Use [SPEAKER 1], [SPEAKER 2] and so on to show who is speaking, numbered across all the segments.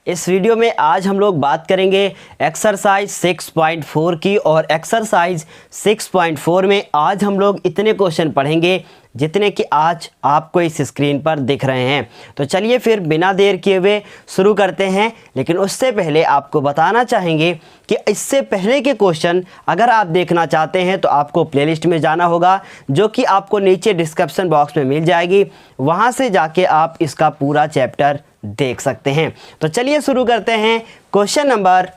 [SPEAKER 1] इस वीडियो में आज हम लोग बात करेंगे एक्सरसाइज 6.4 की। और एक्सरसाइज 6.4 में आज हम लोग इतने क्वेश्चन पढ़ेंगे जितने कि आज आपको इस स्क्रीन पर दिख रहे हैं। तो चलिए फिर बिना देर किए हुए शुरू करते हैं। लेकिन उससे पहले आपको बताना चाहेंगे कि इससे पहले के क्वेश्चन अगर आप देखना चाहते हैं तो आपको प्लेलिस्ट में जाना होगा, जो कि आपको नीचे डिस्क्रिप्शन बॉक्स में मिल जाएगी। वहां से जाके आप इसका पूरा चैप्टर देख सकते हैं। तो चलिए शुरू करते हैं क्वेश्चन नंबर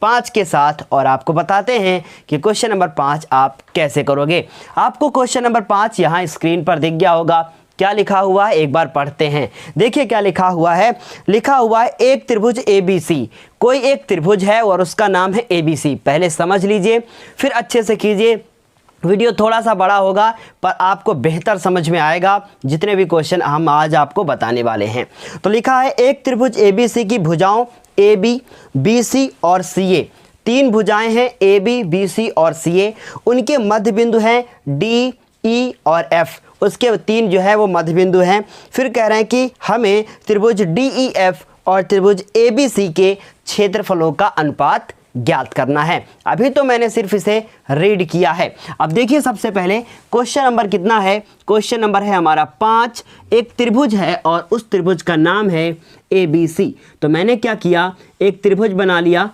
[SPEAKER 1] 5 के साथ और आपको बताते हैं कि क्वेश्चन नंबर 5 आप कैसे करोगे। आपको क्वेश्चन नंबर 5 यहाँ स्क्रीन पर दिख गया होगा। क्या लिखा हुआ है एक बार पढ़ते हैं। देखिए क्या लिखा हुआ है। लिखा हुआ है एक त्रिभुज ABC। कोई एक त्रिभुज है और उसका नाम है ABC। पहले समझ लीजिए फिर अच्छे से कीजिए। वीडियो थोड़ा सा बड़ा होगा पर आपको बेहतर समझ में आएगा जितने भी क्वेश्चन हम आज आपको बताने वाले हैं। तो लिखा है एक त्रिभुज ABC की भुजाओं AB, BC और CA। तीन भुजाएं हैं AB, BC और CA। उनके मध्य बिंदु हैं D, E और F। उसके तीन जो है वो मध्य बिंदु हैं। फिर कह रहे हैं कि हमें त्रिभुज DEF और त्रिभुज ABC के क्षेत्रफलों का अनुपात ज्ञात करना है। अभी तो मैंने सिर्फ इसे रीड किया है। अब देखिए सबसे पहले क्वेश्चन नंबर कितना है। क्वेश्चन नंबर है हमारा 5। एक त्रिभुज है और उस त्रिभुज का नाम है ABC। तो मैंने क्या किया, एक त्रिभुज बना लिया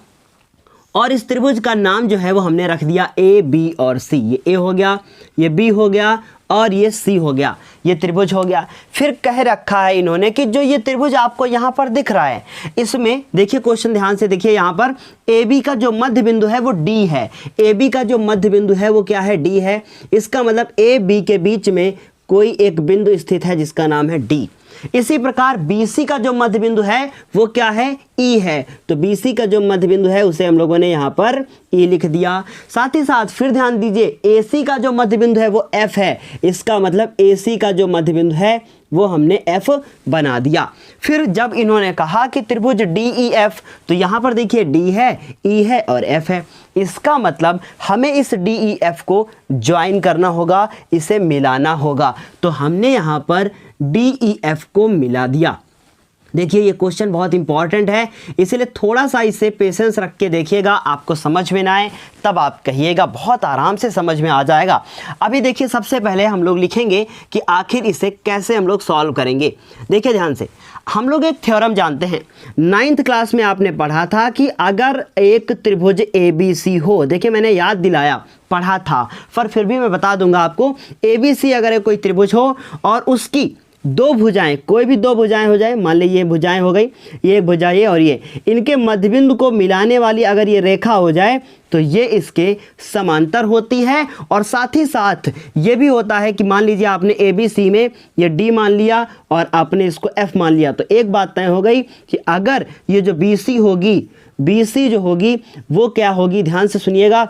[SPEAKER 1] और इस त्रिभुज का नाम जो है वो हमने रख दिया A, B और C। ये A हो गया, ये B हो गया और ये C हो गया। ये त्रिभुज हो गया। फिर कह रखा है इन्होंने कि जो ये त्रिभुज आपको यहाँ पर दिख रहा है, इसमें देखिए क्वेश्चन ध्यान से देखिए। यहाँ पर AB का जो मध्य बिंदु है वो D है। AB का जो मध्य बिंदु है वो क्या है, D है। इसका मतलब A, B के बीच में कोई एक बिंदु स्थित है जिसका नाम है D। इसी प्रकार BC का जो मध्य बिंदु है वो क्या है, E है। तो BC का जो मध्य बिंदु है उसे हम लोगों ने यहाँ पर E लिख दिया। साथ ही साथ फिर ध्यान दीजिए AC का जो मध्य बिंदु है वो F है। इसका मतलब AC का जो मध्य बिंदु है वो हमने F बना दिया। फिर जब इन्होंने कहा कि त्रिभुज DEF, तो यहाँ पर देखिए D है, E है और F है। इसका मतलब हमें इस DEF को ज्वाइन करना होगा, इसे मिलाना होगा। तो हमने यहाँ पर DEF को मिला दिया। देखिए ये क्वेश्चन बहुत इंपॉर्टेंट है, इसलिए थोड़ा सा इसे पेशेंस रख के देखिएगा। आपको समझ में ना आए तब आप कहिएगा, बहुत आराम से समझ में आ जाएगा। अभी देखिए सबसे पहले हम लोग लिखेंगे कि आखिर इसे कैसे हम लोग सॉल्व करेंगे। देखिए ध्यान से, हम लोग एक थ्योरम जानते हैं। 9th क्लास में आपने पढ़ा था कि अगर एक त्रिभुज ABC हो, देखिए मैंने याद दिलाया, पढ़ा था पर फिर भी मैं बता दूंगा आपको। ABC अगर कोई त्रिभुज हो और उसकी दो भुजाएं, कोई भी दो भुजाएं हो जाए, मान लीजिए ये भुजाएं हो गई, ये भुजा ये और ये, इनके मध्यबिंदु को मिलाने वाली अगर ये रेखा हो जाए तो ये इसके समांतर होती है। और साथ ही साथ ये भी होता है कि मान लीजिए आपने ABC में ये D मान लिया और आपने इसको F मान लिया, तो एक बात तय हो गई कि अगर ये जो BC होगी, BC जो होगी वो क्या होगी, ध्यान से सुनिएगा,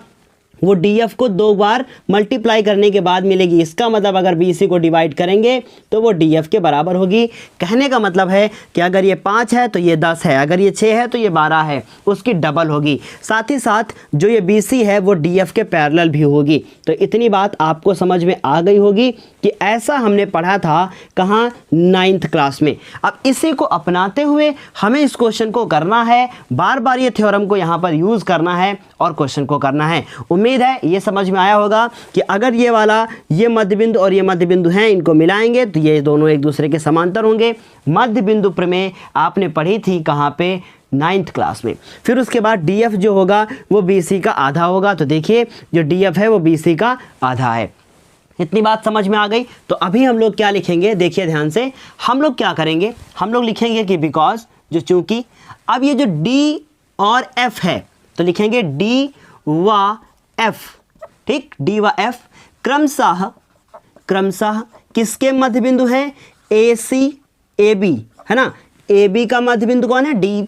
[SPEAKER 1] वो DF को 2 बार मल्टीप्लाई करने के बाद मिलेगी। इसका मतलब अगर BC को डिवाइड करेंगे तो वो DF के बराबर होगी। कहने का मतलब है कि अगर ये 5 है तो ये 10 है, अगर ये 6 है तो ये 12 है, उसकी डबल होगी। साथ ही साथ जो ये BC है वो DF के पैरेलल भी होगी। तो इतनी बात आपको समझ में आ गई होगी कि ऐसा हमने पढ़ा था कहाँ, 9th क्लास में। अब इसी को अपनाते हुए हमें इस क्वेश्चन को करना है, बार बार ये थ्योरम को यहाँ पर यूज़ करना है और क्वेश्चन को करना है। उम्मीद है ये समझ में आया होगा कि अगर ये वाला, ये मध्य बिंदु और ये मध्य बिंदु हैं, इनको मिलाएंगे तो ये दोनों एक दूसरे के समांतर होंगे। मध्य बिंदु प्रमेय आपने पढ़ी थी कहाँ पे, 9th क्लास में। फिर उसके बाद DF जो होगा वो BC का आधा होगा। तो देखिए जो DF है वो BC का आधा है। इतनी बात समझ में आ गई। तो अभी हम लोग क्या लिखेंगे, देखिए ध्यान से, हम लोग क्या करेंगे, हम लोग लिखेंगे कि बिकॉज जो चूंकि अब ये जो D और F है तो लिखेंगे D व F, ठीक, D व F क्रमशः किसके मध्य बिंदु हैं, AC AB है ना। AB का मध्य बिंदु कौन है, D।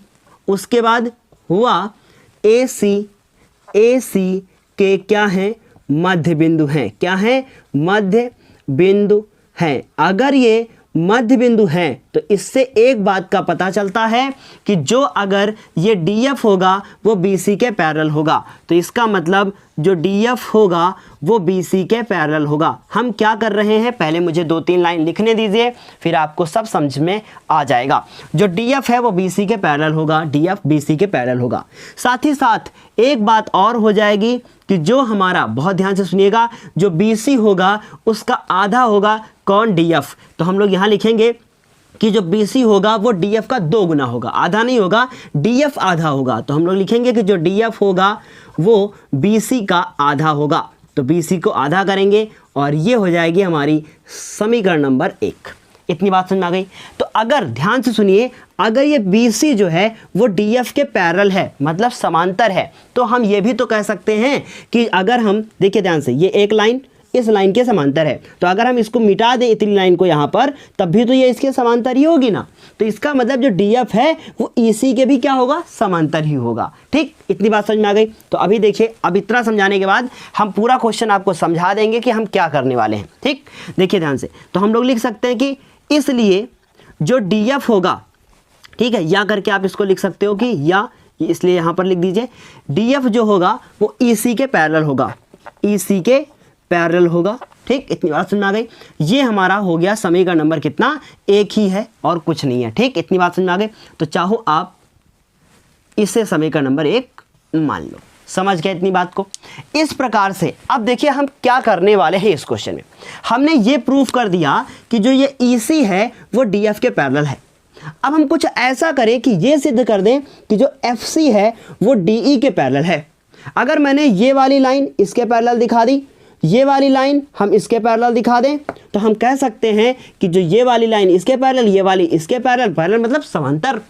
[SPEAKER 1] उसके बाद हुआ AC के क्या है, मध्य बिंदु हैं। क्या है, मध्य बिंदु हैं। अगर ये मध्य बिंदु है तो इससे एक बात का पता चलता है कि जो अगर ये DF होगा वो BC के पैरेलल होगा। तो इसका मतलब जो DF होगा वो BC के पैरेलल होगा। हम क्या कर रहे हैं, पहले मुझे 2-3 लाइन लिखने दीजिए, फिर आपको सब समझ में आ जाएगा। जो DF है वो BC के पैरेलल होगा, DF BC के पैरेलल होगा। साथ ही साथ एक बात और हो जाएगी कि जो हमारा, बहुत ध्यान से सुनिएगा, जो BC होगा उसका आधा होगा कौन, DF। तो हम लोग यहाँ लिखेंगे कि जो BC होगा वो DF का 2 गुना होगा, आधा नहीं होगा, DF आधा होगा। तो हम लोग लिखेंगे कि जो DF होगा वो BC का आधा होगा। तो BC को आधा करेंगे और ये हो जाएगी हमारी समीकरण नंबर 1। इतनी बात समझ में आ गई। तो अगर ध्यान से सुनिए, अगर ये BC जो है वो DF के पैरेलल है, मतलब समांतर है, तो हम ये भी तो कह सकते हैं कि अगर हम, देखिए ध्यान से, ये एक लाइन इस लाइन के समांतर है, तो अगर हम इसको मिटा दें इतनी लाइन को यहाँ पर, तब भी तो ये इसके समांतर ही होगी ना। तो इसका मतलब जो DF है वो EC के भी क्या होगा, समांतर ही होगा। ठीक, इतनी बात समझ में आ गई। तो अभी देखिए, अब इतना समझाने के बाद हम पूरा क्वेश्चन आपको समझा देंगे कि हम क्या करने वाले हैं। ठीक, देखिए ध्यान से, तो हम लोग लिख सकते हैं कि इसलिए जो DF होगा, ठीक है, या करके आप इसको लिख सकते हो कि या, इसलिए यहाँ पर लिख दीजिए DF जो होगा वो EC के पैरेलल होगा, EC के पैरेलल होगा। ठीक, इतनी बात समझ में आ गई। ये हमारा हो गया समीकरण नंबर कितना, 1 ही है और कुछ नहीं है। ठीक, इतनी बात समझ में आ गई। तो चाहो आप इसे समीकरण नंबर 1 मान लो। समझ गए इतनी बात को। इस प्रकार से अब देखिए हम क्या करने वाले हैं। इस क्वेश्चन में हमने ये प्रूफ कर दिया कि जो ये EC है वो DF के पैरेलल है। अब हम कुछ ऐसा करें कि ये सिद्ध कर दें कि जो FC है वो DE के पैरेलल है। अगर मैंने ये वाली लाइन इसके पैरेलल दिखा दी, ये वाली लाइन हम इसके पैरेलल दिखा दें, तो हम कह सकते हैं कि जो ये वाली लाइन इसके पैरेलल, ये वाली इसके पैरेलल, पैरेलल मतलब समांतर।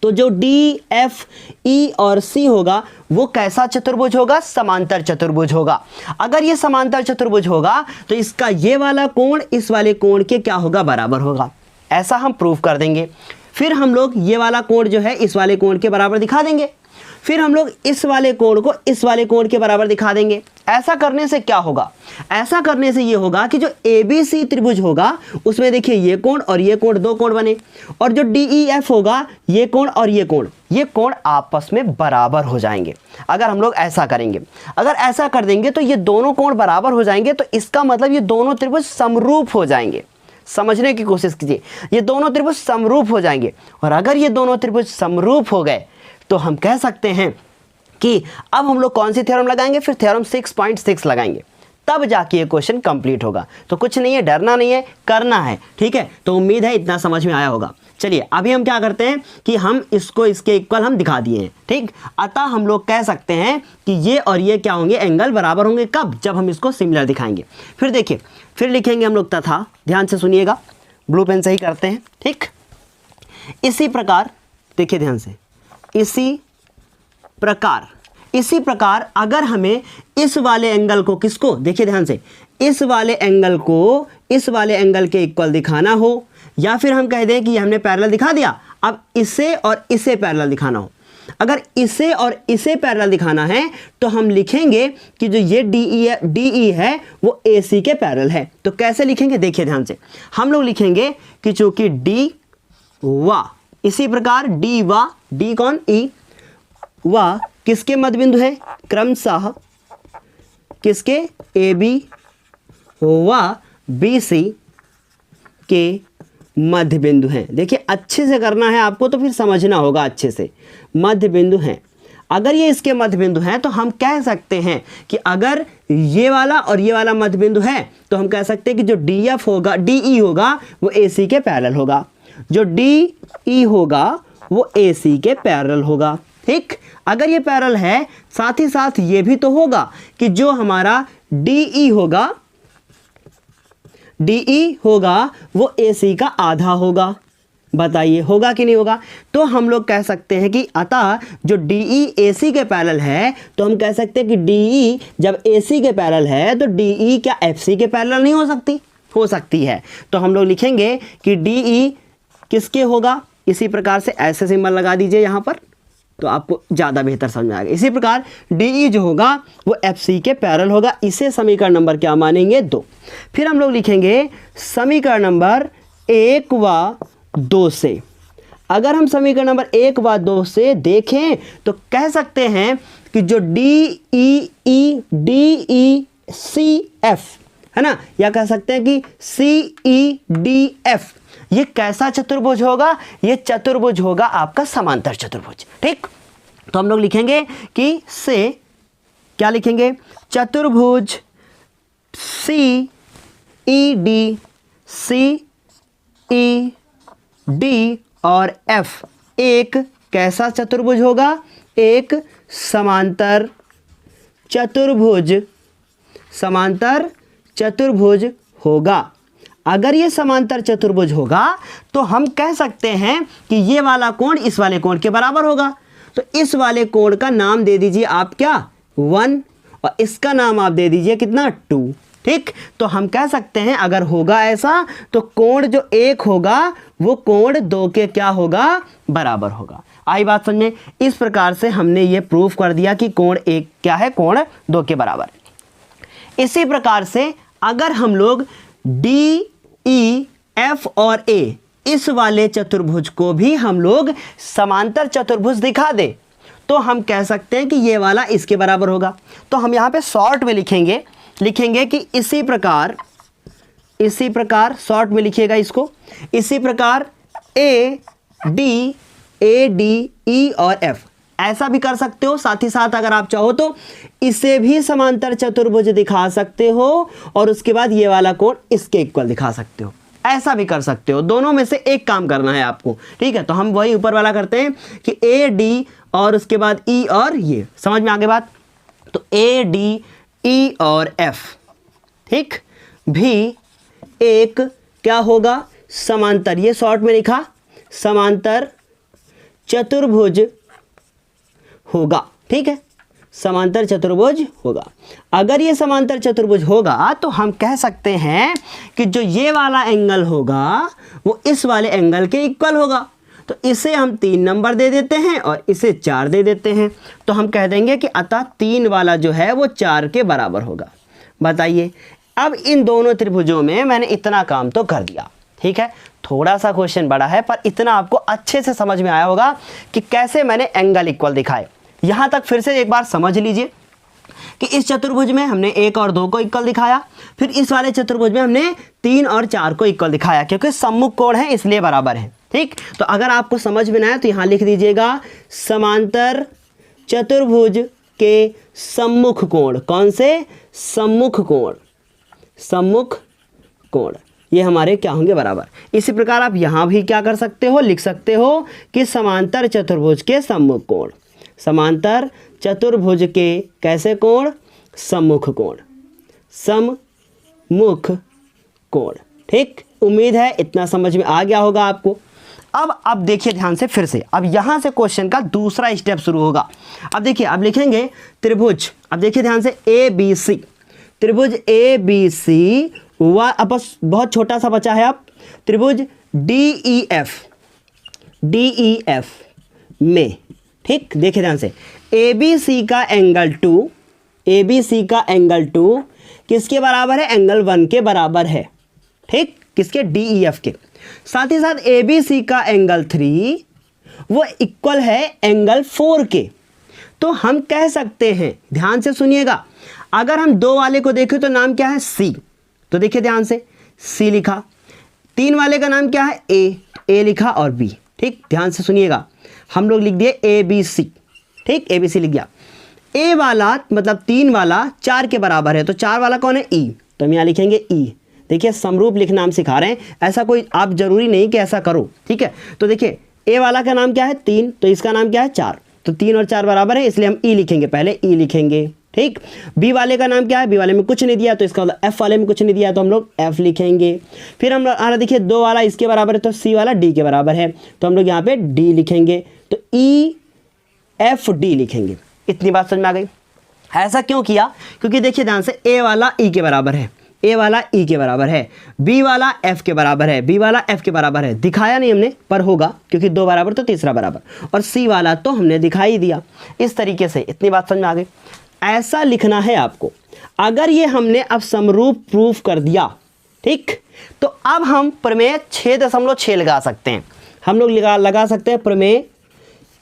[SPEAKER 1] तो जो D, F, E और C होगा वो कैसा चतुर्भुज होगा, समांतर चतुर्भुज होगा। अगर ये समांतर चतुर्भुज होगा तो इसका ये वाला कोण इस वाले कोण के क्या होगा, बराबर होगा। ऐसा हम प्रूफ कर देंगे। फिर हम लोग ये वाला कोण जो है इस वाले कोण के बराबर दिखा देंगे। फिर हम लोग इस वाले कोण को इस वाले कोण के बराबर दिखा देंगे। ऐसा करने से क्या होगा, ऐसा करने से ये होगा कि जो ABC त्रिभुज होगा उसमें देखिए ये कोण और ये कोण, 2 कोण बने, और जो DEF होगा ये कोण और ये कोण आपस में बराबर हो जाएंगे। अगर हम लोग ऐसा करेंगे, अगर ऐसा कर देंगे तो ये दोनों कोण बराबर हो जाएंगे। तो इसका मतलब ये दोनों त्रिभुज समरूप हो जाएंगे। समझने की कोशिश कीजिए, ये दोनों त्रिभुज समरूप हो जाएंगे। और अगर ये दोनों त्रिभुज समरूप हो गए तो हम कह सकते हैं कि अब हम लोग कौन सी थ्योरम लगाएंगे, फिर थ्योरम 6.6 लगाएंगे, तब जाके ये क्वेश्चन कंप्लीट होगा। तो कुछ नहीं है, डरना नहीं है, करना है। ठीक है, तो उम्मीद है इतना समझ में आया होगा। चलिए अभी हम क्या करते हैं कि हम इसको इसके इक्वल हम दिखा दिए हैं। ठीक, अतः हम लोग कह सकते हैं कि ये और ये क्या होंगे, एंगल बराबर होंगे। कब, जब हम इसको सिमिलर दिखाएंगे। फिर देखिए, फिर लिखेंगे हम लोग तथा, ध्यान से सुनिएगा, ब्लू पेन से ही करते हैं। ठीक, इसी प्रकार देखिए ध्यान से, इसी प्रकार अगर हमें इस वाले एंगल को, किसको, देखिए ध्यान से, इस वाले एंगल को इस वाले एंगल के इक्वल दिखाना हो, या फिर हम कह दें कि हमने पैरेलल दिखा दिया, अब इसे और इसे पैरेलल दिखाना हो। अगर इसे और इसे पैरेलल दिखाना है तो हम लिखेंगे कि जो ये DE है वो AC के पैरेलल है। तो कैसे लिखेंगे, देखिए ध्यान से, हम लोग लिखेंगे कि चूंकि D वा, इसी प्रकार D वा, D कौन, E वा किसके मध्य बिंदु है, क्रमशः किसके, AB वा BC के मध्य बिंदु हैं। देखिए अच्छे से करना है आपको, तो फिर समझना होगा अच्छे से, मध्य बिंदु हैं। अगर ये इसके मध्य बिंदु हैं तो हम कह सकते हैं कि अगर ये वाला और ये वाला मध्य बिंदु है तो हम कह सकते हैं कि जो DF होगा, DE होगा वो AC के पैरेलल होगा, जो DE होगा वो AC के पैरेलल होगा। ठीक, अगर ये पैरेलल है, साथ ही साथ ये भी तो होगा कि जो हमारा DE होगा वो AC का आधा होगा। बताइए होगा कि नहीं होगा। तो हम लोग कह सकते हैं कि अतः जो DE AC के पैरेलल है, तो हम कह सकते हैं कि DE जब AC के पैरेलल है तो DE क्या FC के पैरेलल नहीं हो सकती, हो सकती है। तो हम लोग लिखेंगे कि DE किसके होगा, इसी प्रकार से ऐसे सिंबल लगा दीजिए यहाँ पर, तो आपको ज़्यादा बेहतर समझ में आएगा। इसी प्रकार DE जो होगा वो FC के पैरेलल होगा। इसे समीकरण नंबर क्या मानेंगे, 2। फिर हम लोग लिखेंगे समीकरण नंबर 1 व 2 से अगर हम समीकरण नंबर 1 व 2 से देखें तो कह सकते हैं कि जो DEF है ना, या कह सकते हैं कि CEDF, ये कैसा चतुर्भुज होगा? ये चतुर्भुज होगा आपका समांतर चतुर्भुज। ठीक, तो हम लोग लिखेंगे कि से क्या लिखेंगे? चतुर्भुज CED और F एक कैसा चतुर्भुज होगा? एक समांतर चतुर्भुज होगा। अगर ये समांतर चतुर्भुज होगा तो हम कह सकते हैं कि ये वाला कोण इस वाले कोण के बराबर होगा। तो इस वाले कोण का नाम दे दीजिए आप क्या? 1, और इसका नाम आप दे दीजिए कितना? 2। ठीक, तो हम कह सकते हैं अगर होगा ऐसा तो कोण जो 1 होगा वो कोण 2 के क्या होगा? बराबर होगा। आई बात समझ में? इस प्रकार से हमने ये प्रूफ कर दिया कि कोण 1 क्या है? कोण 2 के बराबर। इसी प्रकार से अगर हम लोग DEF और A इस वाले चतुर्भुज को भी हम लोग समांतर चतुर्भुज दिखा दे तो हम कह सकते हैं कि ये वाला इसके बराबर होगा। तो हम यहाँ पे शॉर्ट में लिखेंगे कि इसी प्रकार शॉर्ट में लिखिएगा इसको, इसी प्रकार AD E और F ऐसा भी कर सकते हो। साथ ही साथ अगर आप चाहो तो इसे भी समांतर चतुर्भुज दिखा सकते हो और उसके बाद ये वाला कोण इसके इक्वल दिखा सकते हो, ऐसा भी कर सकते हो। दोनों में से एक काम करना है आपको। ठीक है, तो हम वही ऊपर वाला करते हैं कि AD और उसके बाद E और ये, समझ में आगे बात? तो AD E और F ठीक भी एक क्या होगा? समांतर, ये शॉर्ट में लिखा समांतर चतुर्भुज होगा। ठीक है, समांतर चतुर्भुज होगा। अगर ये समांतर चतुर्भुज होगा तो हम कह सकते हैं कि जो ये वाला एंगल होगा वो इस वाले एंगल के इक्वल होगा। तो इसे हम 3 नंबर दे देते हैं और इसे 4 दे देते हैं। तो हम कह देंगे कि अतः 3 वाला जो है वो 4 के बराबर होगा। बताइए, अब इन दोनों त्रिभुजों में मैंने इतना काम तो कर दिया। ठीक है, थोड़ा सा क्वेश्चन बड़ा है पर इतना आपको अच्छे से समझ में आया होगा कि कैसे मैंने एंगल इक्वल दिखाए। यहाँ तक फिर से एक बार समझ लीजिए कि इस चतुर्भुज में हमने 1 और 2 को इक्वल दिखाया, फिर इस वाले चतुर्भुज में हमने 3 और 4 को इक्वल दिखाया, क्योंकि सम्मुख कोण है इसलिए बराबर है। ठीक, तो अगर आपको समझ में ना आए तो यहाँ लिख दीजिएगा समांतर चतुर्भुज के सम्मुख कोण। कौन से? सम्मुख कोण ये हमारे क्या होंगे? बराबर। इसी प्रकार आप यहाँ भी क्या कर सकते हो? लिख सकते हो कि समांतर चतुर्भुज के सम्मुख कोण, समांतर चतुर्भुज के कैसे कोण? सम्मुख कोण। ठीक, उम्मीद है इतना समझ में आ गया होगा आपको। अब देखिए ध्यान से फिर से, अब यहाँ से क्वेश्चन का दूसरा स्टेप शुरू होगा। अब देखिए, अब लिखेंगे त्रिभुज, अब देखिए ध्यान से ABC, त्रिभुज ABC अब बहुत छोटा सा बचा है। अब त्रिभुज DEF में, ठीक, देखिए ध्यान से, ABC का एंगल 2 किसके बराबर है? एंगल 1 के बराबर है। ठीक, किसके? DEF के। साथ ही साथ ABC का एंगल 3 वो इक्वल है एंगल 4 के। तो हम कह सकते हैं, ध्यान से सुनिएगा, अगर हम 2 वाले को देखें तो नाम क्या है? C। तो देखिए ध्यान से, C लिखा। 3 वाले का नाम क्या है? A लिखा और B। ठीक, ध्यान से सुनिएगा, हम लोग लिख दिए ABC। ठीक, ABC लिख दिया। A वाला मतलब 3 वाला 4 के बराबर है, तो 4 वाला कौन है? E। तो हम यहाँ लिखेंगे E। देखिए, समरूप लिखना हम सिखा रहे हैं, ऐसा कोई आप जरूरी नहीं कि ऐसा करो। ठीक है, तो देखिए A वाला का नाम क्या है? 3, तो इसका नाम क्या है? 4। तो 3 और 4 बराबर है, इसलिए हम E लिखेंगे, पहले E लिखेंगे। ठीक, B वाले का नाम क्या है? B वाले में कुछ नहीं दिया, तो इसका मतलब F वाले में कुछ नहीं दिया, तो हम लोग F लिखेंगे। फिर हम लोग देखिए 2 वाला इसके बराबर है, तो C वाला D के बराबर है, तो हम लोग यहाँ पे D लिखेंगे, तो EFD लिखेंगे। इतनी बात समझ में आ गई? ऐसा क्यों किया? क्योंकि देखिए ध्यान से, A वाला E के बराबर है, A वाला E के बराबर है, B वाला F के बराबर है, B वाला F के बराबर है। दिखाया नहीं हमने, पर होगा, क्योंकि 2 बराबर तो तीसरा बराबर, और C वाला तो हमने दिखाई ही दिया। इस तरीके से इतनी बात समझ में आ गई? ऐसा लिखना है आपको। अगर ये हमने अब समरूप प्रूफ कर दिया, ठीक, तो अब हम प्रमेय 6.6 लगा सकते हैं। हम लोग लगा सकते हैं प्रमेय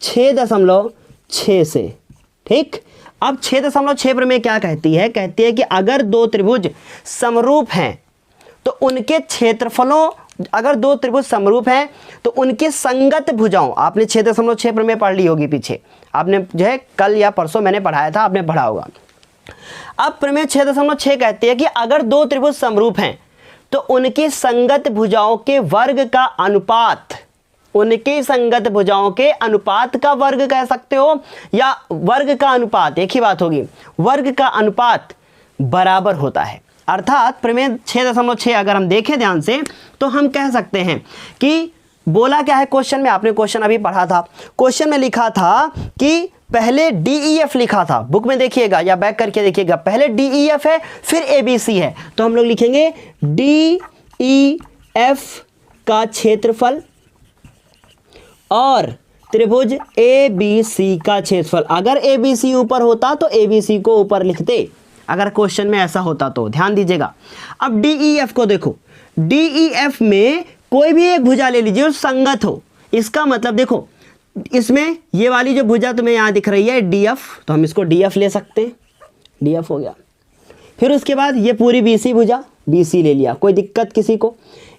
[SPEAKER 1] 6.6 से। ठीक, अब 6.6 प्रमेय क्या कहती है? कहती है कि अगर दो त्रिभुज समरूप हैं तो उनके क्षेत्रफलों, अगर दो त्रिभुज समरूप हैं तो उनके संगत भुजाओं, आपने 6.6 प्रमेय पढ़ ली होगी पीछे, आपने जो है कल या परसों मैंने पढ़ाया था, आपने पढ़ा होगा। अब प्रमेय 6.6 कहती है कि अगर दो त्रिभुज समरूप हैं तो उनकी संगत भुजाओं के वर्ग का अनुपात, उनके संगत भुजाओं के अनुपात का वर्ग कह सकते हो, या वर्ग का अनुपात, एक ही बात होगी, वर्ग का अनुपात बराबर होता है। अर्थात प्रमेय 6.6 अगर हम देखें ध्यान से तो हम कह सकते हैं कि बोला क्या है क्वेश्चन में, आपने क्वेश्चन अभी पढ़ा था, क्वेश्चन में लिखा था कि पहले DEF लिखा था, बुक में देखिएगा या बैक करके देखिएगा, पहले DEF है फिर ABC है, तो हम लोग लिखेंगे DEF का क्षेत्रफल और त्रिभुज ABC का क्षेत्रफल। अगर ABC ऊपर होता तो ABC को ऊपर लिखते, अगर क्वेश्चन में ऐसा होता तो। ध्यान दीजिएगा, अब DEF को देखो, DEF में कोई भी एक भुजा ले लीजिए जो संगत हो, इसका मतलब देखो इसमें ये वाली जो भुजा तुम्हें यहाँ दिख रही है DF, तो हम इसको DF ले सकते हैं, DF हो गया। फिर उसके बाद ये पूरी BC भुजा, BC ले लिया, कोई दिक्कत किसी को।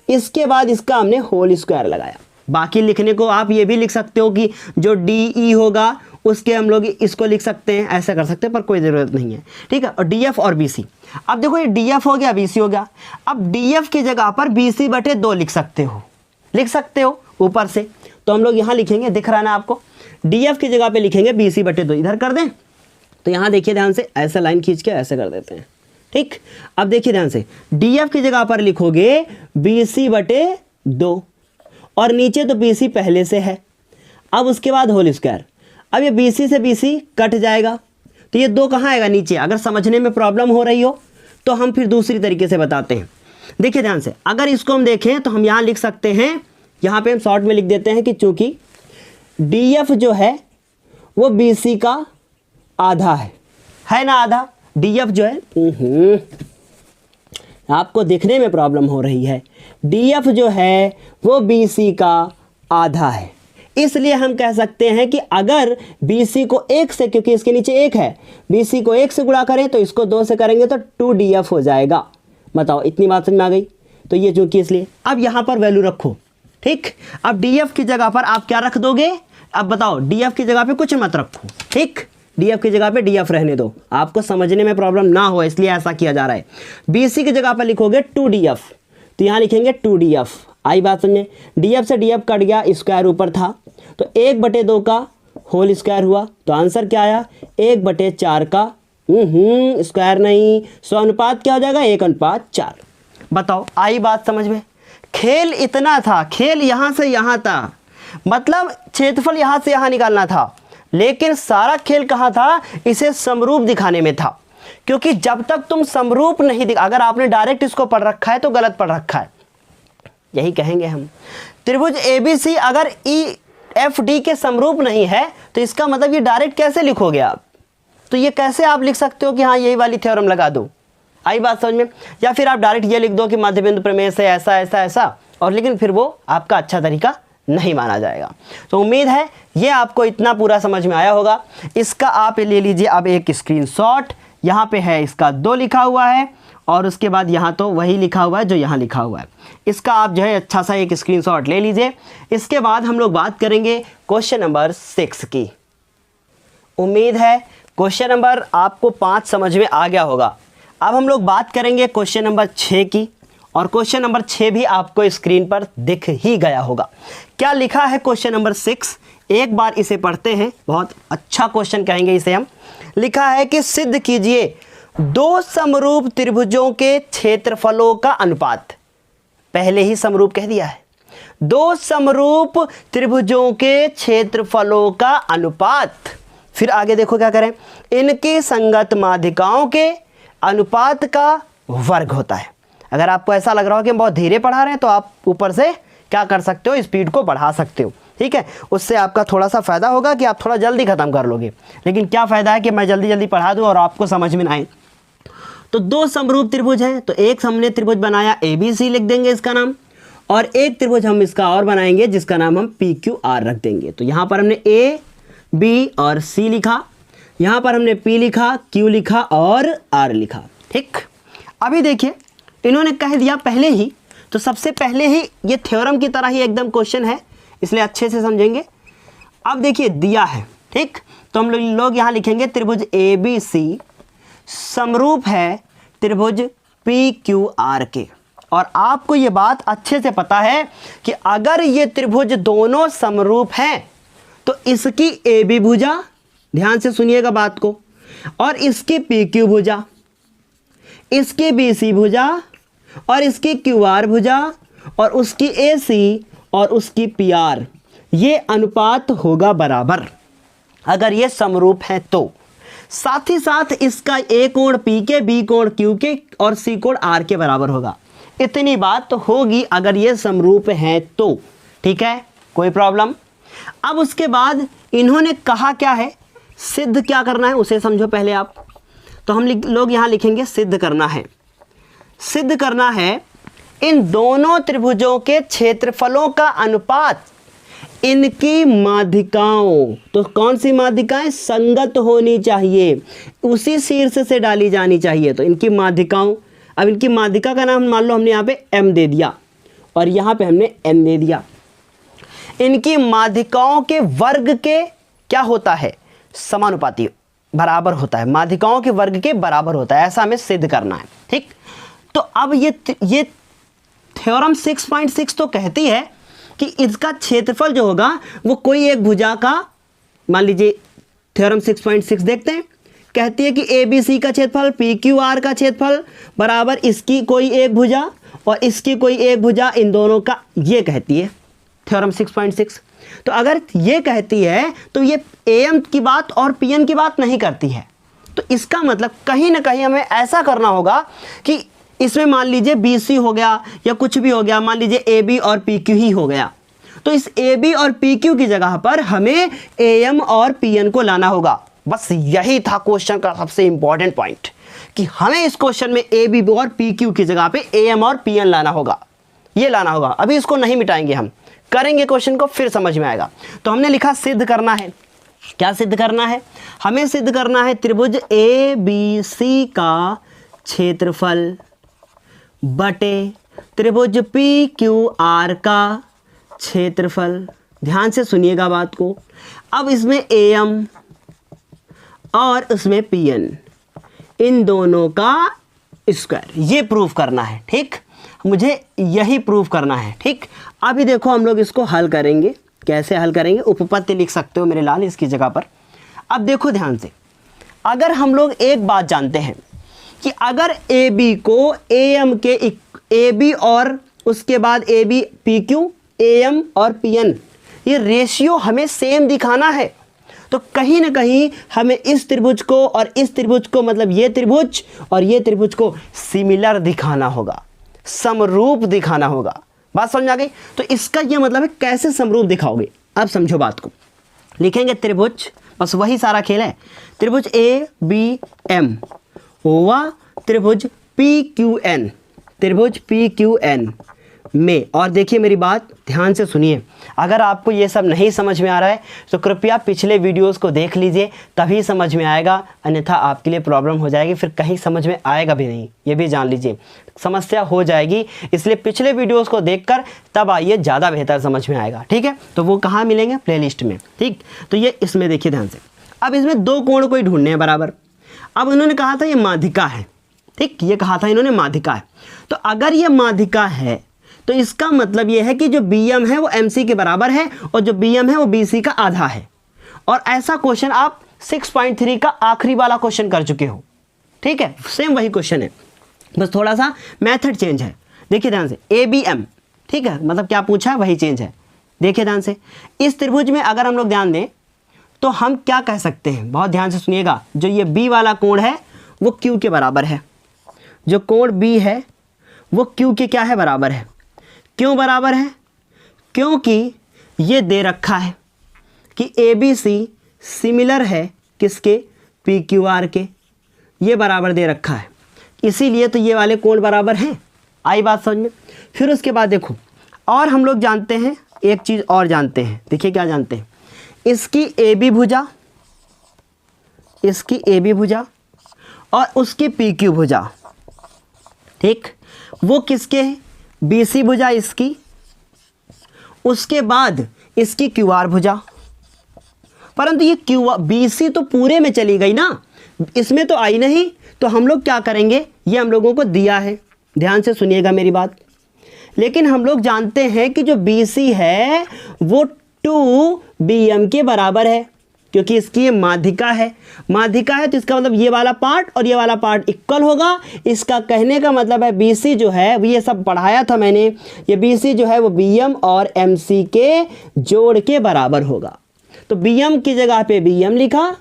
[SPEAKER 1] इसके बाद इसका हमने होल स्क्वायर लगाया। बाकी लिखने को आप ये भी लिख सकते हो कि जो DE होगा उसके हम लोग इसको लिख सकते हैं, ऐसा कर सकते हैं, पर कोई ज़रूरत नहीं है। ठीक है, और DF और BC, अब देखो ये DF हो गया, BC हो गया, अब DF की जगह पर BC/2 लिख सकते हो ऊपर से, तो हम लोग यहाँ लिखेंगे, दिख रहा है ना आपको, DF की जगह पे लिखेंगे BC/2, इधर कर दें तो यहाँ देखिए ध्यान से, ऐसा लाइन खींच के ऐसे कर देते हैं। ठीक, अब देखिए ध्यान से, DF की जगह पर लिखोगे BC/2 और नीचे तो BC पहले से है, अब उसके बाद होल स्क्वायर। अब ये BC से BC कट जाएगा तो ये 2 कहाँ आएगा? नीचे। अगर समझने में प्रॉब्लम हो रही हो तो हम फिर दूसरी तरीके से बताते हैं। देखिए ध्यान से, अगर इसको हम देखें तो हम यहाँ लिख सकते हैं, यहाँ पे हम शॉर्ट में लिख देते हैं कि चूंकि DF जो है वो BC का आधा है ना, आधा DF जो है, आपको दिखने में प्रॉब्लम हो रही है, DF जो है वो BC का आधा है, इसलिए हम कह सकते हैं कि अगर BC को 1 से, क्योंकि इसके नीचे 1 है, BC को 1 से गुणा करें तो इसको 2 से करेंगे तो 2DF हो जाएगा। बताओ, इतनी बात समझ में आ गई? तो ये चूंकि इसलिए, अब यहाँ पर वैल्यू रखो। ठीक, अब DF की जगह पर आप क्या रख दोगे? अब बताओ, DF की जगह पे कुछ मत रखो। ठीक, DF की जगह पे DF रहने दो, आपको समझने में प्रॉब्लम ना हो इसलिए ऐसा किया जा रहा है। BC की जगह पर लिखोगे 2DF, तो यहाँ लिखेंगे 2DF। आई बात समझे? DF से DF कट गया, स्क्वायर ऊपर था तो 1/2 का होल स्क्वायर हुआ, तो आंसर क्या आया? 1/4 का स्क्वायर नहीं, सो अनुपात क्या हो जाएगा? 1:4। बताओ, आई बात समझ में? खेल इतना था, खेल यहाँ से यहाँ था, मतलब क्षेत्रफल यहाँ से यहाँ निकालना था, लेकिन सारा खेल कहाँ था? इसे समरूप दिखाने में था। क्योंकि जब तक तुम समरूप नहीं अगर आपने डायरेक्ट इसको पढ़ रखा है तो गलत पढ़ रखा है, यही कहेंगे हम। त्रिभुज ABC अगर EFD के समरूप नहीं है तो इसका मतलब ये डायरेक्ट कैसे लिखोगे आप? तो ये कैसे आप लिख सकते हो कि हाँ यही वाली थ्योरम लगा दो? आई बात समझ में? या फिर आप डायरेक्ट ये लिख दो कि मध्य बिंदु प्रमेय से ऐसा ऐसा ऐसा, और लेकिन फिर वो आपका अच्छा तरीका नहीं माना जाएगा। तो उम्मीद है ये आपको इतना पूरा समझ में आया होगा। इसका आप ले लीजिए अब एक स्क्रीनशॉट, यहाँ पे है इसका 2 लिखा हुआ है और उसके बाद यहाँ तो वही लिखा हुआ है जो यहाँ लिखा हुआ है, इसका आप जो है अच्छा सा एक स्क्रीनशॉट ले लीजिए। इसके बाद हम लोग बात करेंगे क्वेश्चन नंबर 6 की। उम्मीद है क्वेश्चन नंबर आपको 5 समझ में आ गया होगा। अब हम लोग बात करेंगे क्वेश्चन नंबर 6 की, और क्वेश्चन नंबर 6 भी आपको स्क्रीन पर दिख ही गया होगा। क्या लिखा है क्वेश्चन नंबर 6? एक बार इसे पढ़ते हैं, बहुत अच्छा क्वेश्चन कहेंगे इसे हम। लिखा है कि सिद्ध कीजिए 2 समरूप त्रिभुजों के क्षेत्रफलों का अनुपात। पहले ही समरूप कह दिया है, 2 समरूप त्रिभुजों के क्षेत्रफलों का अनुपात। फिर आगे देखो क्या करें, इनके संगत माध्यिकाओं के अनुपात का वर्ग होता है। अगर आपको ऐसा लग रहा हो कि हम बहुत धीरे पढ़ा रहे हैं तो आप ऊपर से क्या कर सकते हो, स्पीड को बढ़ा सकते हो। ठीक है, उससे आपका थोड़ा सा फ़ायदा होगा कि आप थोड़ा जल्दी ख़त्म कर लोगे। लेकिन क्या फ़ायदा है कि मैं जल्दी जल्दी पढ़ा दूँ और आपको समझ में ना आए। तो 2 समरूप त्रिभुज हैं, तो एक हमने त्रिभुज बनाया ABC लिख देंगे इसका नाम, और एक त्रिभुज हम इसका और बनाएंगे जिसका नाम हम पी क्यू आर रख देंगे। तो यहाँ पर हमने ए बी और सी लिखा, यहाँ पर हमने पी लिखा, क्यू लिखा और आर लिखा। ठीक, अभी देखिए इन्होंने कह दिया पहले ही, तो सबसे पहले ही ये थ्योरम की तरह ही एकदम क्वेश्चन है, इसलिए अच्छे से समझेंगे। अब देखिए दिया है, ठीक, तो हम लोग यहाँ लिखेंगे त्रिभुज ए बी सी समरूप है त्रिभुज पी क्यू आर के। और आपको ये बात अच्छे से पता है कि अगर ये त्रिभुज दोनों समरूप हैं तो इसकी ए बी भुजा, ध्यान से सुनिएगा बात को, और इसकी पी क्यू भुजा, इसकी बी सी भुजा और इसकी क्यू आर भुजा और उसकी ए सी और उसकी पी आर, ये अनुपात होगा बराबर अगर ये समरूप है तो। साथ ही साथ इसका ए कोण पी के, बी कोण क्यू के और सी कोण आर के बराबर होगा। इतनी बात तो होगी अगर ये समरूप है तो। ठीक है, कोई प्रॉब्लम। अब उसके बाद इन्होंने कहा क्या है, सिद्ध क्या करना है उसे समझो पहले आप। तो हम लोग यहाँ लिखेंगे सिद्ध करना है। सिद्ध करना है इन दोनों त्रिभुजों के क्षेत्रफलों का अनुपात इनकी माध्यिकाओं, तो कौन सी माध्यिकाएं संगत होनी चाहिए, उसी शीर्ष से डाली जानी चाहिए। तो इनकी माध्यिकाओं, अब इनकी माध्यिका का नाम मान लो हमने यहाँ पे m दे दिया और यहाँ पे हमने n दे दिया। इनकी माध्यिकाओं के वर्ग के क्या होता है, समानुपाती बराबर होता है, माध्यिकाओं के वर्ग के बराबर होता है, ऐसा हमें सिद्ध करना है। ठीक, तो अब ये थ्योरम 6.6 तो कहती है कि इसका क्षेत्रफल जो होगा वो कोई एक भुजा का, मान लीजिए थ्योरम 6.6 देखते हैं, कहती है कि ए बी सी का क्षेत्रफल पी क्यू आर का क्षेत्रफल बराबर इसकी कोई एक भुजा और इसकी कोई एक भुजा, इन दोनों का, ये कहती है थ्योरम 6.6। तो अगर ये कहती है तो ये एम की बात और पीएन की बात नहीं करती है। तो इसका मतलब कहीं ना कहीं हमें ऐसा करना होगा कि इसमें मान लीजिए बी सी हो गया या कुछ भी हो गया, मान लीजिए ए बी और पी क्यू ही हो गया, तो इस ए बी और पी क्यू की जगह पर हमें ए एम और पी एन को लाना होगा। बस यही था क्वेश्चन का सबसे इंपॉर्टेंट पॉइंट कि हमें इस क्वेश्चन में ए बी और पी क्यू की जगह पे ए एम और पी एन लाना होगा, ये लाना होगा। अभी इसको नहीं मिटाएंगे, हम करेंगे क्वेश्चन को फिर समझ में आएगा। तो हमने लिखा सिद्ध करना है। क्या सिद्ध करना है, हमें सिद्ध करना है त्रिभुज ए बी सी का क्षेत्रफल बटे त्रिभुज पी क्यू आर का क्षेत्रफल। ध्यान से सुनिएगा बात को। अब इसमें ए एम और उसमें पी एन, इन दोनों का स्क्वायर, ये प्रूफ करना है। ठीक, मुझे यही प्रूफ करना है। ठीक, अभी देखो हम लोग इसको हल करेंगे। कैसे हल करेंगे, उपपत्ति लिख सकते हो मेरे लाल इसकी जगह पर। अब देखो ध्यान से, अगर हम लोग एक बात जानते हैं कि अगर ए बी को ए एम के, ए बी और उसके बाद A B P Q, A M और पी एन, ये रेशियो हमें सेम दिखाना है, तो कहीं ना कहीं हमें इस त्रिभुज को और इस त्रिभुज को, मतलब ये त्रिभुज और ये त्रिभुज को सिमिलर दिखाना होगा, समरूप दिखाना होगा। बात समझ आ गई। तो इसका ये मतलब है कैसे समरूप दिखाओगे, अब समझो बात को। लिखेंगे त्रिभुज, बस वही सारा खेल है। त्रिभुज ए बी एम हुआ त्रिभुज पी क्यू एन, त्रिभुज पी क्यू एन में, और देखिए मेरी बात ध्यान से सुनिए, अगर आपको ये सब नहीं समझ में आ रहा है तो कृपया पिछले वीडियोस को देख लीजिए, तभी समझ में आएगा, अन्यथा आपके लिए प्रॉब्लम हो जाएगी, फिर कहीं समझ में आएगा भी नहीं, ये भी जान लीजिए, समस्या हो जाएगी। इसलिए पिछले वीडियोस को देखकर तब आइए, ज़्यादा बेहतर समझ में आएगा। ठीक है, तो वो कहाँ मिलेंगे, प्लेलिस्ट में। ठीक, तो ये इसमें देखिए ध्यान से। अब इसमें दो कोण को ही ढूंढने हैं बराबर। अब उन्होंने कहा था ये माध्यिका है। ठीक, ये कहा था इन्होंने माध्यिका है। तो अगर ये माध्यिका है तो इसका मतलब ये है कि जो बी एम है वो एम सी के बराबर है और जो बी एम है वो बी सी का आधा है। और ऐसा क्वेश्चन आप 6.3 का आखिरी वाला क्वेश्चन कर चुके हो। ठीक है, सेम वही क्वेश्चन है, बस थोड़ा सा मेथड चेंज है। देखिए ध्यान से, ए बी एम, ठीक है, मतलब क्या पूछा है वही चेंज है। देखिए ध्यान से, इस त्रिभुज में अगर हम लोग ध्यान दें तो हम क्या कह सकते हैं, बहुत ध्यान से सुनिएगा। जो ये बी वाला कोण है वो क्यू के बराबर है, जो कोण बी है वो क्यू के क्या है, बराबर है। क्यों बराबर है, क्योंकि ये दे रखा है कि ए बी सी सिमिलर है किसके, पी क्यू आर के, ये बराबर दे रखा है, इसीलिए तो ये वाले कोण बराबर हैं। आई बात समझ में। फिर उसके बाद देखो, और हम लोग जानते हैं एक चीज़ और जानते हैं, देखिए क्या जानते हैं, इसकी ए बी भुजा, इसकी ए बी भुजा और उसकी पी क्यू भुजा, ठीक, वो किसके हैं, बी सी भुजा इसकी, उसके बाद इसकी क्यू आर भुजा। परंतु ये क्यू बी सी तो पूरे में चली गई ना, इसमें तो आई नहीं, तो हम लोग क्या करेंगे, ये हम लोगों को दिया है, ध्यान से सुनिएगा मेरी बात। लेकिन हम लोग जानते हैं कि जो बी सी है वो 2bm के बराबर है, क्योंकि इसकी ये माध्यिका है, माध्यिका है तो इसका मतलब ये वाला पार्ट और ये वाला पार्ट इक्वल होगा। इसका कहने का मतलब है बी सी जो है, ये सब पढ़ाया था मैंने, ये बी सी जो है वो bm और mc के जोड़ के बराबर होगा। तो bm की जगह पे bm लिखा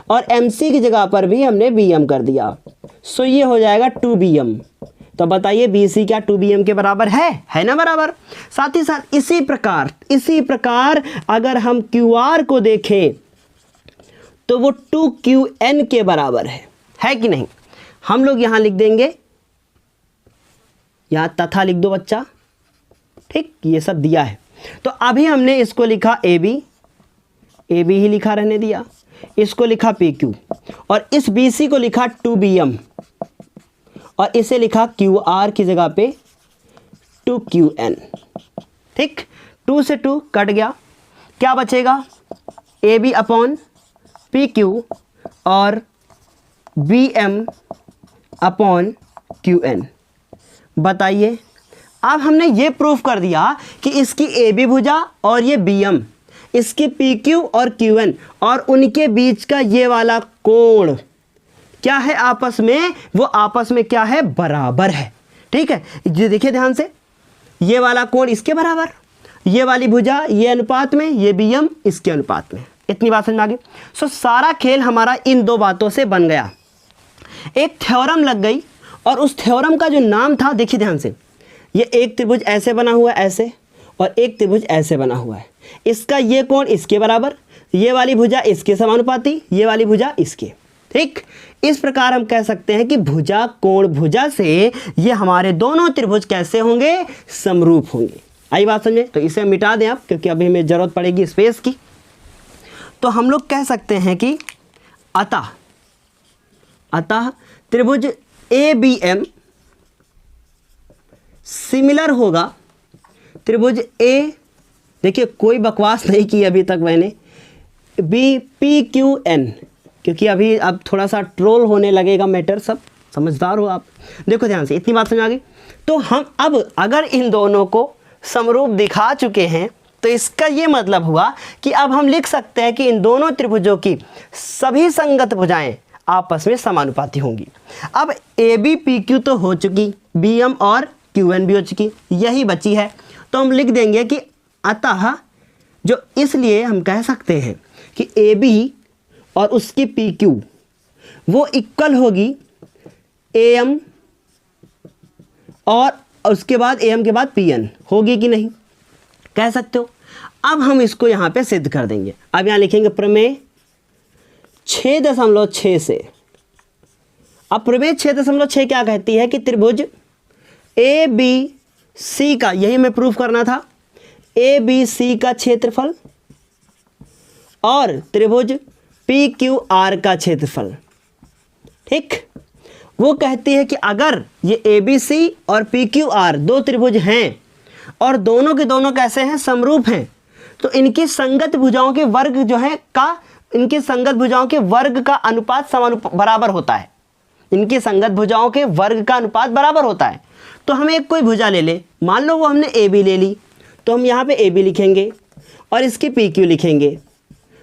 [SPEAKER 1] और mc की जगह पर भी हमने bm कर दिया, सो ये हो जाएगा 2bm। तो बताइए BC क्या 2bm के बराबर है ना बराबर। साथ ही साथ इसी प्रकार अगर हम QR को देखें तो वो 2QN के बराबर है कि नहीं। हम लोग यहां लिख देंगे, यहां तथा लिख दो बच्चा, ठीक, ये सब दिया है। तो अभी हमने इसको लिखा AB ही लिखा रहने दिया, इसको लिखा PQ और इस BC को लिखा 2bm और इसे लिखा QR की जगह पे 2QN, ठीक। 2 से 2 कट गया, क्या बचेगा, AB अपॉन PQ और BM अपॉन QN। बताइए, अब हमने ये प्रूफ कर दिया कि इसकी AB भुजा और ये BM, इसकी PQ और QN और उनके बीच का ये वाला कोण क्या है आपस में, वो आपस में क्या है, बराबर है, ठीक है। ये देखिए ध्यान से, ये वाला कोण इसके बराबर, ये वाली भुजा ये अनुपात में, ये BM इसके अनुपात में। इतनी बात समझ में आ गई। सो सारा खेल हमारा इन दो बातों से बन गया, एक थ्योरम लग गई और उस थ्योरम का जो नाम था, देखिए ध्यान से, ये एक त्रिभुज ऐसे बना हुआ है ऐसे और एक त्रिभुज ऐसे बना हुआ है, इसका ये कोण इसके बराबर, ये वाली भुजा इसके समानुपाती, ये वाली भुजा इसके, ठीक। इस प्रकार हम कह सकते हैं कि भुजा कोण भुजा से ये हमारे दोनों त्रिभुज कैसे होंगे, समरूप होंगे। आई बात समझे। तो इसे मिटा दें आप, क्योंकि अभी हमें जरूरत पड़ेगी स्पेस की। तो हम लोग कह सकते हैं कि अतः त्रिभुज ABM सिमिलर होगा त्रिभुज A, देखिए कोई बकवास नहीं की अभी तक मैंने, BPQN, क्योंकि अभी अब थोड़ा सा ट्रोल होने लगेगा मैटर, सब समझदार हो आप। देखो ध्यान से, इतनी बात समझ आ गई। तो हम अब अगर इन दोनों को समरूप दिखा चुके हैं तो इसका ये मतलब हुआ कि अब हम लिख सकते हैं कि इन दोनों त्रिभुजों की सभी संगत भुजाएं आपस में समानुपाती होंगी। अब ABPQ तो हो चुकी, BM और QN भी हो चुकी, यही बची है। तो हम लिख देंगे कि अतः जो, इसलिए हम कह सकते हैं कि AB और उसकी PQ वो इक्वल होगी AM और उसके बाद AM के बाद PN, होगी कि नहीं, कह सकते हो। अब हम इसको यहाँ पे सिद्ध कर देंगे। अब यहाँ लिखेंगे प्रमेय 6.6 से। अब प्रमेय 6.6 क्या कहती है कि त्रिभुज ABC का, यही मैं प्रूफ करना था, ABC का क्षेत्रफल और त्रिभुज PQR का क्षेत्रफल, ठीक। वो कहती है कि अगर ये ABC और PQR दो त्रिभुज हैं और दोनों के दोनों कैसे हैं, समरूप हैं, तो इनकी संगत भुजाओं के वर्ग जो है इनकी संगत भुजाओं के वर्ग का अनुपात बराबर होता है। इनकी संगत भुजाओं के वर्ग का अनुपात बराबर होता है। तो हम एक कोई भुजा ले लें, मान लो वो हमने AB ले ली, तो हम यहाँ पे AB लिखेंगे और इसकी PQ लिखेंगे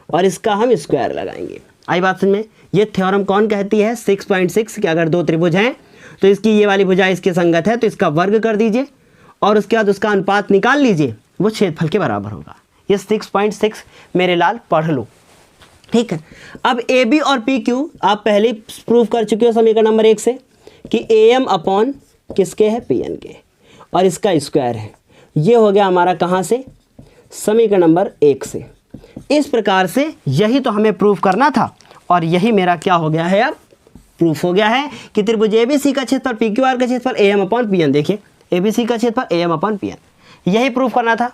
[SPEAKER 1] और इसका हम स्क्वायर लगाएंगे। आई बात समझ में। ये थ्योरम कौन कहती है, 6.6, कि अगर दो त्रिभुज हैं तो इसकी ये वाली भुजा इसके संगत है तो इसका वर्ग कर दीजिए और उसके बाद उसका अनुपात निकाल लीजिए, वो क्षेत्रफल के बराबर होगा। ये 6.6 मेरे लाल पढ़ लो, ठीक है। अब AB और PQ आप पहले प्रूव कर चुके हो समीकरण नंबर 1 से कि AM अपॉन किसके है, PN के, और इसका स्क्वायर है। ये हो गया हमारा कहाँ से, समीकरण नंबर 1 से। इस प्रकार से यही तो हमें प्रूफ करना था और यही मेरा क्या हो गया है, अब प्रूफ हो गया है कि त्रिभुज ABC का क्षेत्रफल PQR का क्षेत्रफल AM अपॉन PN। देखिए ABC का क्षेत्रफल AM अपॉन PN, यही प्रूफ करना था।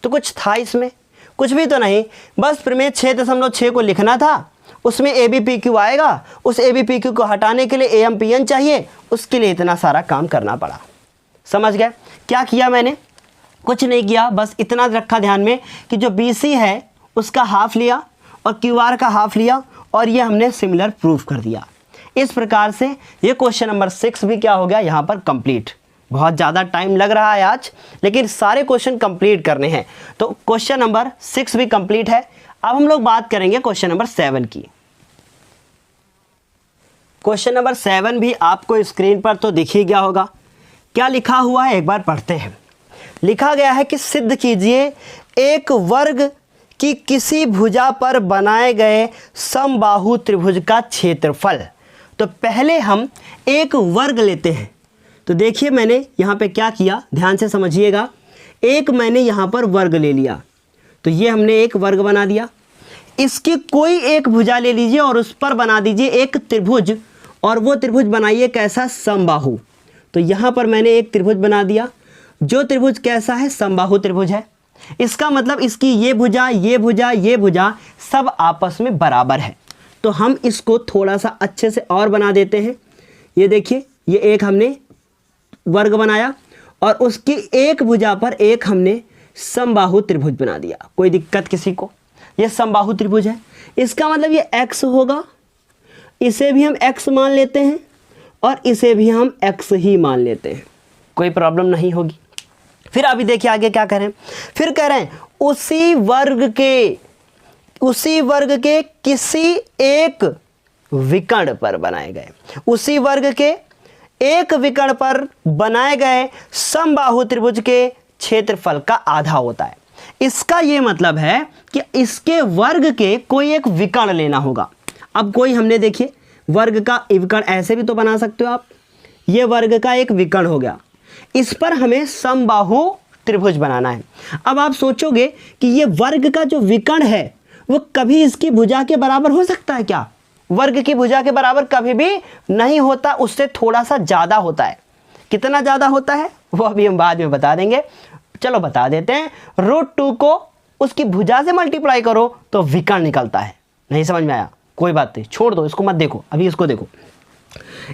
[SPEAKER 1] तो कुछ था इसमें? कुछ भी तो नहीं, बस प्रमेय 6.6 को लिखना था, उसमें ए बी पी क्यू आएगा, उस ए बी पी क्यू को हटाने के लिए ए एम पी एन चाहिए, उसके लिए इतना सारा काम करना पड़ा। समझ गए? क्या किया मैंने? कुछ नहीं किया, बस इतना रखा ध्यान में कि जो बी सी है उसका हाफ लिया और क्यू आर का हाफ लिया और ये हमने सिमिलर प्रूफ कर दिया। इस प्रकार से ये क्वेश्चन नंबर 6 भी क्या हो गया यहाँ पर कंप्लीट। बहुत ज़्यादा टाइम लग रहा है आज, लेकिन सारे क्वेश्चन कंप्लीट करने हैं, तो क्वेश्चन नंबर 6 भी कंप्लीट है। अब हम लोग बात करेंगे क्वेश्चन नंबर 7 की। क्वेश्चन नंबर 7 भी आपको स्क्रीन पर तो दिख ही गया होगा। क्या लिखा हुआ है एक बार पढ़ते हैं। लिखा गया है कि सिद्ध कीजिए एक वर्ग की किसी भुजा पर बनाए गए समबाहु त्रिभुज का क्षेत्रफल। तो पहले हम एक वर्ग लेते हैं। तो देखिए मैंने यहाँ पे क्या किया, ध्यान से समझिएगा। एक मैंने यहाँ पर वर्ग ले लिया, तो ये हमने एक वर्ग बना दिया। इसकी कोई एक भुजा ले लीजिए और उस पर बना दीजिए एक त्रिभुज, और वो त्रिभुज बनाइए कैसा? समबाहु। तो यहाँ पर मैंने एक त्रिभुज बना दिया, जो त्रिभुज कैसा है? समबाहु त्रिभुज है। इसका मतलब इसकी ये भुजा, ये भुजा, ये भुजा सब आपस में बराबर है। तो हम इसको थोड़ा सा अच्छे से और बना देते हैं। ये देखिए, ये एक हमने वर्ग बनाया और उसकी एक भुजा पर एक हमने समबाहु त्रिभुज बना दिया। कोई दिक्कत किसी को? ये समबाहु त्रिभुज है, इसका मतलब ये x होगा, इसे भी हम x मान लेते हैं और इसे भी हम x ही मान लेते हैं, कोई प्रॉब्लम नहीं होगी। फिर अभी देखिए आगे क्या करें। फिर कह रहे हैं उसी वर्ग के किसी एक विकर्ण पर बनाए गए, उसी वर्ग के एक विकर्ण पर बनाए गए समबाहु त्रिभुज के क्षेत्रफल का आधा होता है। इसका ये मतलब है कि इसके वर्ग के कोई एक विकर्ण लेना होगा। अब कोई हमने देखिए वर्ग का विकर्ण ऐसे भी तो बना सकते हो आप। ये वर्ग का एक विकर्ण हो गया, इस पर हमें समबाहु त्रिभुज बनाना है। अब आप सोचोगे कि ये वर्ग का जो विकर्ण है वो कभी इसकी भुजा के बराबर हो सकता है क्या? वर्ग की भुजा के बराबर कभी भी नहीं होता, उससे थोड़ा सा ज़्यादा होता है। कितना ज़्यादा होता है वो अभी हम बाद में बता देंगे। चलो बता देते हैं, √2 को उसकी भुजा से मल्टीप्लाई करो तो विकर्ण निकलता है। नहीं समझ में आया? कोई बात नहीं, छोड़ दो, इसको मत देखो, अभी इसको देखो।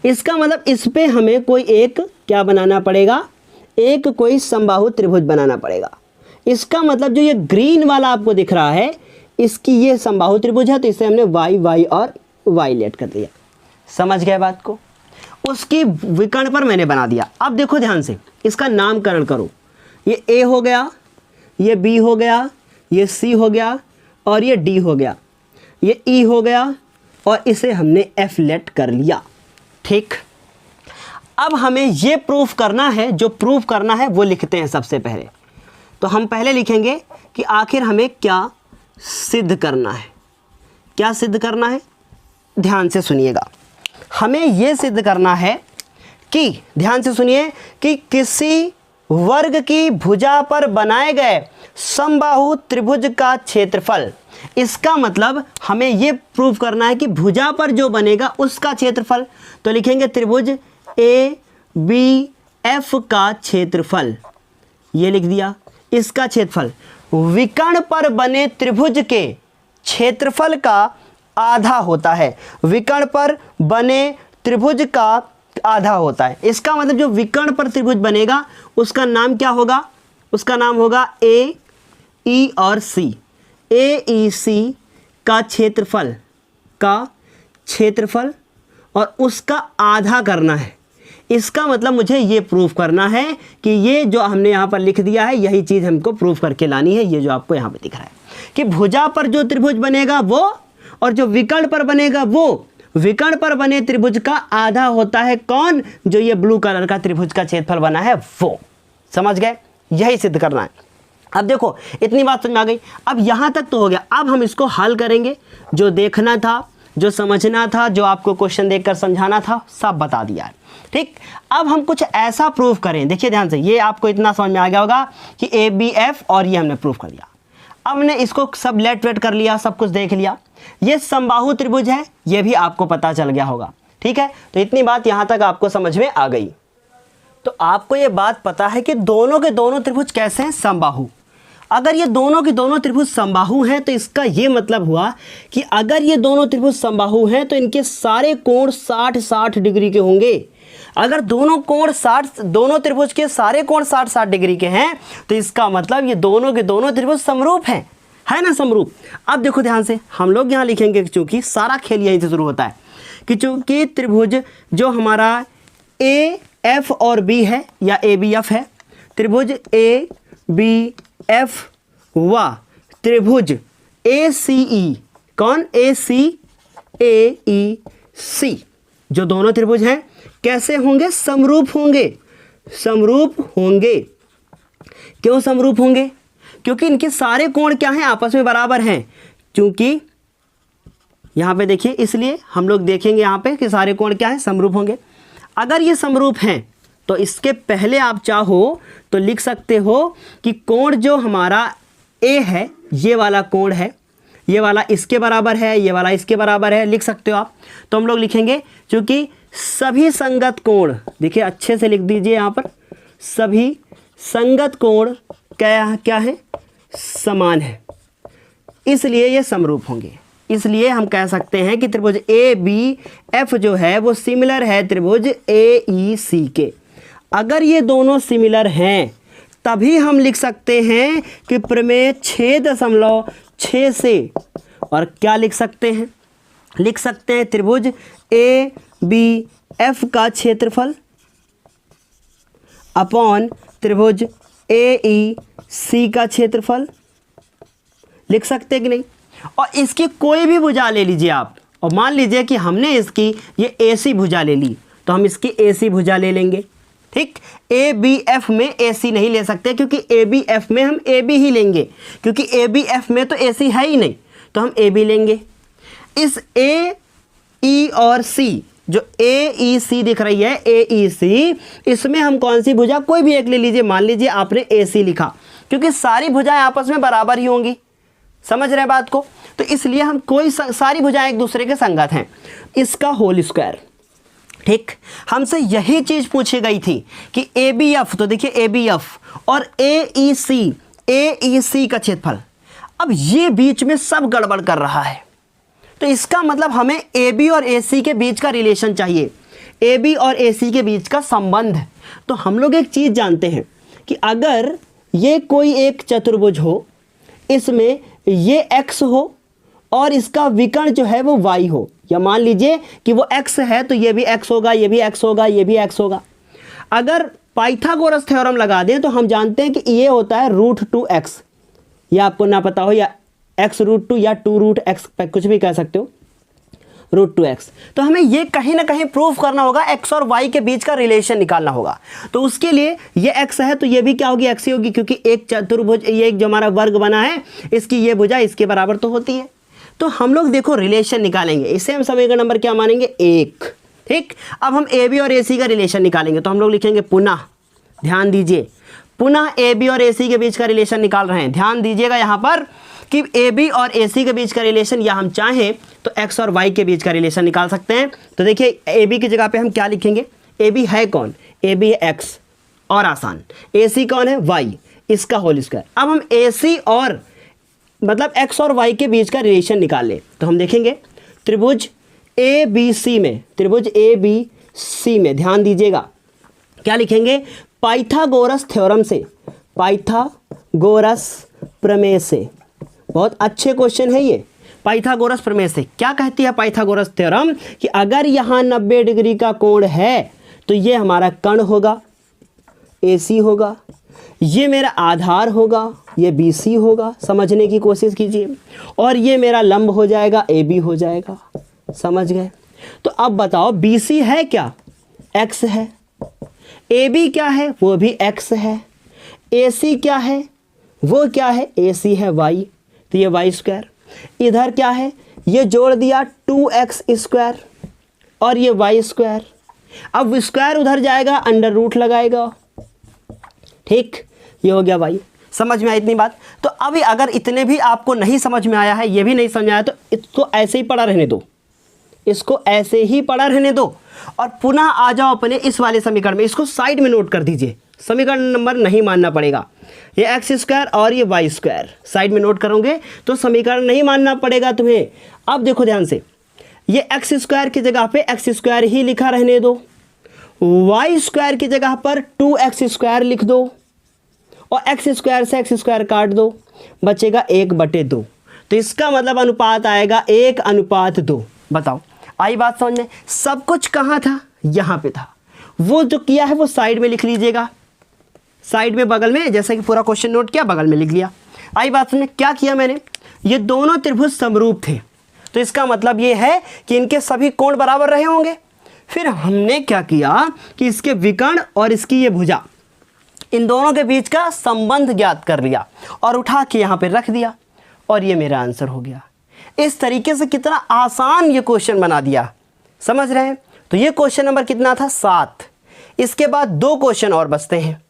[SPEAKER 1] इसका मतलब इस पे हमें कोई एक क्या बनाना पड़ेगा? एक कोई समबाहु त्रिभुज बनाना पड़ेगा। इसका मतलब जो ये ग्रीन वाला आपको दिख रहा है, इसकी ये समबाहु त्रिभुज है, तो इसे हमने वाई वाई और वाई लेट कर दिया। समझ गए बात को? उसकी विकर्ण पर मैंने बना दिया। अब देखो ध्यान से, इसका नामकरण करो। ये ए हो गया, ये बी हो गया, ये सी हो गया और ये डी हो गया, ये ई हो गया और इसे हमने एफ लेट कर लिया। ठीक, अब हमें ये प्रूफ करना है, जो प्रूफ करना है वो लिखते हैं सबसे पहले। तो हम पहले लिखेंगे कि आखिर हमें क्या सिद्ध करना है। क्या सिद्ध करना है? ध्यान से सुनिएगा। हमें यह सिद्ध करना है कि, ध्यान से सुनिए, कि किसी वर्ग की भुजा पर बनाए गए समबाहु त्रिभुज का क्षेत्रफल। इसका मतलब हमें यह प्रूव करना है कि भुजा पर जो बनेगा उसका क्षेत्रफल। तो लिखेंगे त्रिभुज ए बी एफ का क्षेत्रफल, ये लिख दिया। इसका क्षेत्रफल विकर्ण पर बने त्रिभुज के क्षेत्रफल का आधा होता है। विकर्ण पर बने त्रिभुज का आधा होता है। इसका मतलब जो विकर्ण पर त्रिभुज बनेगा उसका नाम क्या होगा? उसका नाम होगा ए ई और सी। ए ई सी का क्षेत्रफल और उसका आधा करना है। इसका मतलब मुझे ये प्रूफ करना है कि ये जो हमने यहाँ पर लिख दिया है यही चीज़ हमको प्रूफ करके लानी है। ये जो आपको यहाँ पे दिख रहा है कि भुजा पर जो त्रिभुज बनेगा वो, और जो विकर्ण पर बनेगा वो, विकर्ण पर बने त्रिभुज का आधा होता है। कौन? जो ये ब्लू कलर का त्रिभुज का क्षेत्रफल बना है वो। समझ गए? यही सिद्ध करना है। अब देखो इतनी बात समझ आ गई। अब यहाँ तक तो हो गया। अब हम इसको हल करेंगे। जो देखना था, जो समझना था, जो आपको क्वेश्चन देखकर समझाना था, सब बता दिया है। ठीक, अब हम कुछ ऐसा प्रूफ करें। देखिए ध्यान से, ये आपको इतना समझ में आ गया होगा कि ए बी एफ, और ये हमने प्रूफ कर दिया। अब हमने इसको सब लेट वेट कर लिया, सब कुछ देख लिया। ये समबाहु त्रिभुज है, ये भी आपको पता चल गया होगा। ठीक है, तो इतनी बात यहाँ तक आपको समझ में आ गई। तो आपको ये बात पता है कि दोनों के दोनों त्रिभुज कैसे हैं, समबाहु। अगर ये दोनों के दोनों त्रिभुज समबाहु हैं तो इसका ये मतलब हुआ कि अगर ये दोनों त्रिभुज समबाहु हैं तो इनके सारे कोण 60-60 डिग्री के होंगे। अगर दोनों त्रिभुज के सारे कोण 60-60 डिग्री के हैं तो इसका मतलब ये दोनों के दोनों त्रिभुज समरूप हैं, है ना, समरूप। अब देखो ध्यान से, हम लोग यहाँ लिखेंगे, चूंकि सारा खेल यहीं से शुरू होता है, कि चूंकि त्रिभुज जो हमारा ए एफ और बी है या ए बी एफ है, त्रिभुज ए बी एफ व त्रिभुज ए सी ई, कौन, ए सी ए ई सी, जो दोनों त्रिभुज हैं कैसे होंगे, समरूप होंगे। समरूप होंगे, क्यों समरूप होंगे, क्योंकि इनके सारे कोण क्या हैं, आपस में बराबर हैं। क्योंकि यहाँ पे देखिए, इसलिए हम लोग देखेंगे यहाँ पे कि सारे कोण क्या हैं, समरूप होंगे। अगर ये समरूप हैं तो इसके पहले आप चाहो तो लिख सकते हो कि कोण जो हमारा ए है, ये वाला कोण है, ये वाला इसके बराबर है, ये वाला इसके बराबर है, लिख सकते हो आप। तो हम लोग लिखेंगे, क्योंकि सभी संगत कोण, देखिए अच्छे से लिख दीजिए यहाँ पर, सभी संगत कोण क्या है, समान है, इसलिए ये समरूप होंगे। इसलिए हम कह सकते हैं कि त्रिभुज ए बी एफ जो है वो सिमिलर है त्रिभुज ए ई सी के। अगर ये दोनों सिमिलर हैं तभी हम लिख सकते हैं कि प्रमेय 6.6 से, और क्या लिख सकते हैं, लिख सकते हैं त्रिभुज ए बी एफ का क्षेत्रफल अपॉन त्रिभुज ए ई सी का क्षेत्रफल, लिख सकते हैं कि नहीं। और इसकी कोई भी भुजा ले लीजिए आप, और मान लीजिए कि हमने इसकी ये ए सी भुजा ले ली, तो हम इसकी ए सी भुजा ले लेंगे, ठीक। ए बी एफ में ए सी नहीं ले सकते, क्योंकि ए बी एफ में हम ए बी ही लेंगे, क्योंकि ए बी एफ में तो ए सी है ही नहीं, तो हम ए बी लेंगे। इस ए ई और सी, जो ए ई सी दिख रही है, ए ई सी, इसमें हम कौन सी भुजा, कोई भी एक ले लीजिए। मान लीजिए आपने ए सी लिखा, क्योंकि सारी भुजाएं आपस में बराबर ही होंगी, समझ रहे हैं बात को, तो इसलिए हम सारी भुजाएं एक दूसरे के संगत हैं, इसका होल स्क्वायर, ठीक। हमसे यही चीज पूछी गई थी कि ए बी एफ, तो देखिए ए बी एफ और ए ई सी का क्षेत्रफल। अब ये बीच में सब गड़बड़ कर रहा है, तो इसका मतलब हमें ए बी और ए सी के बीच का रिलेशन चाहिए, ए बी और ए सी के बीच का संबंध। तो हम लोग एक चीज जानते हैं कि अगर ये कोई एक चतुर्भुज हो, इसमें ये x हो और इसका विकर्ण जो है वो y हो, या मान लीजिए कि वो x है तो ये भी x होगा, ये भी x होगा, ये भी x होगा। अगर पाइथागोरस थ्योरम लगा दें तो हम जानते हैं कि ये होता है √2x, या आपको ना पता हो, या x√2 या 2√x, कुछ भी कह सकते हो, √2x। तो हमें ये कहीं ना कहीं प्रूफ करना होगा, x और y के बीच का रिलेशन निकालना होगा। तो उसके लिए ये x है तो ये भी क्या होगी, x ही होगी, क्योंकि एक चतुर्भुज, ये एक जो हमारा वर्ग बना है, इसकी ये भुजा इसके बराबर तो होती है। तो हम लोग देखो रिलेशन निकालेंगे, इसे हम समीकरण नंबर क्या मानेंगे, 1, ठीक। अब हम ए बी और ए सी का रिलेशन निकालेंगे, तो हम लोग लिखेंगे पुनः, ध्यान दीजिए, पुनः ए बी और ए सी के बीच का रिलेशन निकाल रहे हैं। ध्यान दीजिएगा यहाँ पर कि ए बी और ए सी के बीच का रिलेशन, या हम चाहें तो एक्स और वाई के बीच का रिलेशन निकाल सकते हैं। तो देखिए ए बी की जगह पे हम क्या लिखेंगे, ए बी है कौन, ए बी है एक्स, और आसान, ए सी कौन है, वाई, इसका होल स्क्वायर। अब हम ए सी और मतलब एक्स और वाई के बीच का रिलेशन निकाल ले, तो हम देखेंगे त्रिभुज ए बी सी में, त्रिभुज ए बी सी में ध्यान दीजिएगा क्या लिखेंगे, पाइथागोरस थ्योरम से, पाइथागोरस प्रमेय से। बहुत अच्छे क्वेश्चन है ये, पाइथागोरस प्रमेय से क्या कहती है पाइथागोरस थ्योरम, कि अगर यहाँ 90 डिग्री का कोण है तो ये हमारा कर्ण होगा, AC होगा, ये मेरा आधार होगा, ये BC होगा, समझने की कोशिश कीजिए, और ये मेरा लंब हो जाएगा, AB हो जाएगा, समझ गए। तो अब बताओ BC है क्या, X है, AB क्या है, वो भी X है, AC क्या है, वो क्या है, AC है Y, तो ये वाई स्क्वायर, इधर क्या है, ये जोड़ दिया 2x स्क्वायर और ये वाई स्क्वायर। अब स्क्वायर उधर जाएगा, अंडर रूट लगाएगा, ठीक, ये हो गया वाई। समझ में आई इतनी बात। तो अभी अगर इतने भी आपको नहीं समझ में आया है, ये भी नहीं समझ में आया, तो इसको ऐसे ही पड़ा रहने दो, इसको ऐसे ही पड़ा रहने दो और पुनः आ जाओ अपने इस वाले समीकरण में। इसको साइड में नोट कर दीजिए, समीकरण नंबर नहीं मानना पड़ेगा। ये एक्स स्क्वायर और ये वाई स्क्वायर साइड में नोट करोगे तो समीकरण नहीं मानना पड़ेगा तुम्हें। अब देखो ध्यान से, ये एक्स स्क्वायर की जगह पे एक्स स्क्वायर ही लिखा रहने दो, वाई स्क्वायर की जगह पर 2x स्क्वायर लिख दो और एक्स स्क्वायर से एक्स स्क्वायर काट दो, बचेगा 1/2। तो इसका मतलब अनुपात आएगा 1:2। बताओ आई बात समझ में? सब कुछ कहाँ था? यहाँ पे था। वो जो किया है वो साइड में लिख लीजिएगा, साइड में बगल में, जैसे कि पूरा क्वेश्चन नोट किया बगल में लिख लिया। आई बात समझ में? क्या किया मैंने, ये दोनों त्रिभुज समरूप थे तो इसका मतलब ये है कि इनके सभी कोण बराबर रहे होंगे। फिर हमने क्या किया कि इसके विकर्ण और इसकी ये भुजा, इन दोनों के बीच का संबंध ज्ञात कर लिया और उठा के यहाँ पे रख दिया और ये मेरा आंसर हो गया। इस तरीके से कितना आसान ये क्वेश्चन बना दिया, समझ रहे हैं? तो ये क्वेश्चन नंबर कितना था? 7। इसके बाद 2 क्वेश्चन और बचते हैं,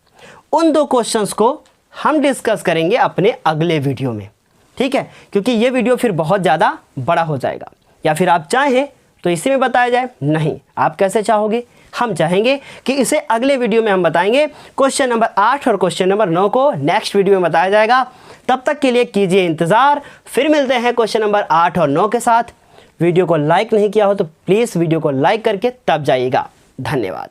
[SPEAKER 1] उन 2 क्वेश्चंस को हम डिस्कस करेंगे अपने अगले वीडियो में, ठीक है? क्योंकि ये वीडियो फिर बहुत ज़्यादा बड़ा हो जाएगा। या फिर आप चाहें तो इसी में बताया जाए? नहीं, आप कैसे चाहोगे? हम चाहेंगे कि इसे अगले वीडियो में हम बताएंगे। क्वेश्चन नंबर 8 और क्वेश्चन नंबर 9 को नेक्स्ट वीडियो में बताया जाएगा। तब तक के लिए कीजिए इंतज़ार, फिर मिलते हैं क्वेश्चन नंबर 8 और 9 के साथ। वीडियो को लाइक नहीं किया हो तो प्लीज़ वीडियो को लाइक करके तब जाइएगा। धन्यवाद।